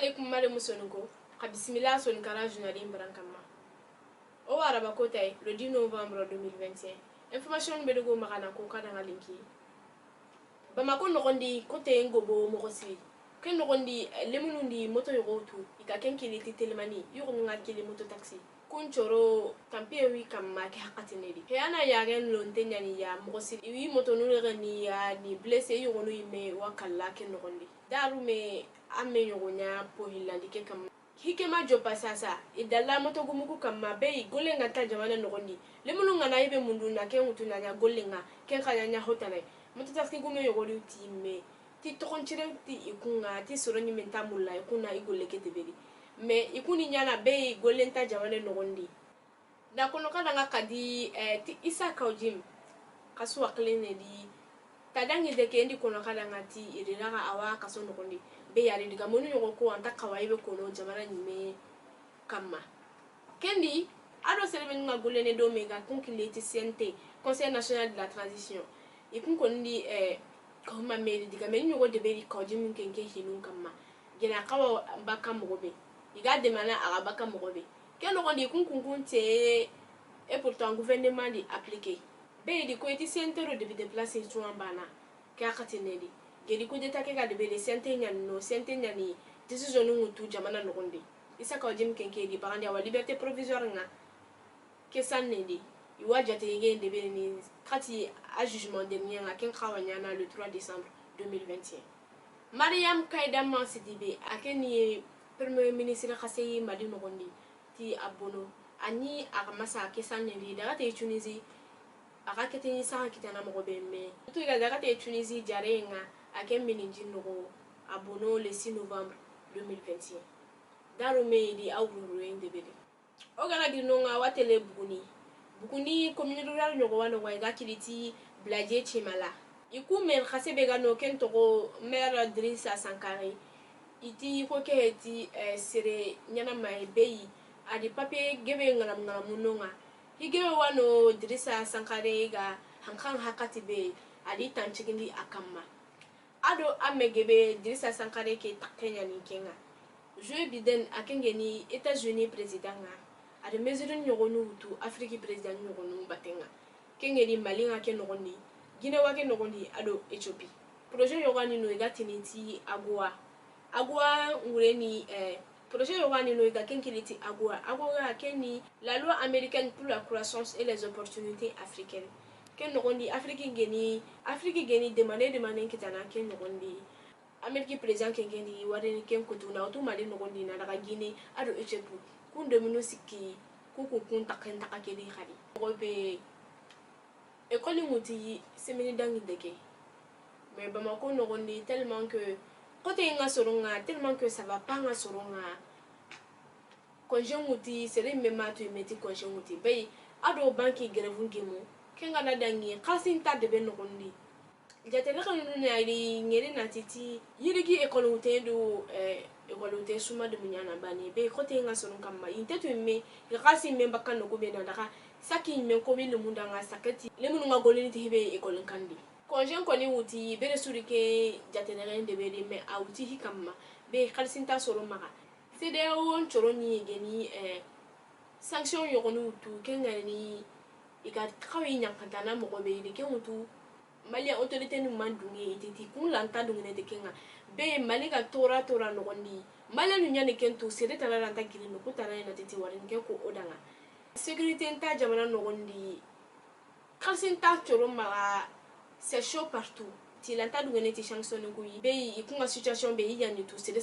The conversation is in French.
alaikum mare musoniko ka bismillah son kara journalin barankama o araba ko tay le 10 novembre 2021 information be go magana ko kada ngalinki bamako nogondi ko te ngobo mo kosi ken nogondi lemunundi moto yogotu ika ken kiliti telemani yugo ngakili moto taxi kun choro tampie wi kamma ke hakatinedi he ana yaren lonte nyani ya mo kosi wi moto nure ni ya ni blessé yugo no yime wakalla ken nogondi daru me amme yogonya po hilandi ke kam hikema jopa sasa idalla moto gumuku kamma be gole ngata jamana nogondi lemunu ngana ibe mundu na ken utuna nya gole nga ken kanya nya hotana moto taxi gume yogori time ti tokonchire ti ikunga ti soroni menta mulla ikuna igole ketebeli me ikuni nyana be gole nta jamana nogondi da kono kada nga kadi ti isa kaujim kasu aklene di tadangi de kendi kono kada ngati iriraga awa kaso nogondi be yari diga monu yogo ko anta kawaibe kono jamana nyime kama kendi ado seleben nga golene do mega konkileti CNT Conseil national de la transition ikun kondi ko ma meri diga men yogo de beri ko jimin kenke hinun kama gena kawa baka mogobe iga de mana aga baka mogobe kendo kondi kun te et pourtant gouvernement di appliquer be di ko eti CNT ro de déplacer tuan bana ka katinedi geli ko deta ke ga de bele CNT nyani no CNT nyani decision ngutu jamana nogondi isa ko jim kenke di parandi wa liberté provisoire nga ke sanedi iwa jate yenge de bele ni kati a jugement dernier nga ken khawanya na le 3 décembre 2021 Mariam Kaidama Sidibe akeni premier ministre khasei madi nogondi ti abono ani akamasa ke sanedi daga te Tunisie aka keteni sa kitana mo be me to ga daga te Tunisie jarenga akem mininji nogo abono le 6 novembre 2021 daru me di awru ende bele o gana di nonga watele buguni commune rurale nogo wano wa ga kiliti blaje chimala iku men khase be ga no ken to maire Drissa Sankare iti ko ke eti sere nyana mai beyi adi papier gebe ngalam munonga hige wano Drissa Sankare ga hankan hakati be adi tanchigindi akamma ado amegebe Drissa Sankare ke takenya ni kenga Joe Biden akengeni États-Unis président nga ade mesure nyogonu tu Afrique président nyogonu batenga kengeni malinga ke nogondi Guinée wa ke nogondi ado Ethiopie projet yogani no egatini ti agwa ngureni projet yogani no egakenkiliti agwa keni la loi américaine pour la croissance et les opportunités africaines ken nogondi Afrique geni demande kitana ken nogondi Amérique président ken geni wareni ken kutuna otumali nogondi na daga Guinée ado Ethiopie kun domino sikki kun taken takakeli khadi gobe école muti semeni dangi deke mais Bamako nogondi tellement que côté nga soronga tellement que ça va pas nga soronga konjonguti sere mematu meti konjonguti bay ado banki grevun gemo kenga na dangi khasinta de ben nogondi jatele kan nuna ari ngere na titi yirigi école utendo école ute suma de munyana bani be côté nga soronga ma intetu me khasi memba kan no be na daka saki men ko le munda nga sakati le munu nga golini tibe école kandi konjen koni wuti bere surike jatele de be me awti hikamma be khalsinta soro maga CDAO choroni geni sanction yogonu tu kengani iga kawi nyankantana mo be de kemutu mali autorité ni mandungi titi kun lanta dungene de kenga be mali ga tora nogondi mali nu nyane kentu sede tanara anta girino kutana na titi warin ke ko odanga sécurité nta jamana nogondi kalsinta choro maga c'est chaud partout ti lanta dungene ti sanction nguyi be ikunga situation be yani tu sede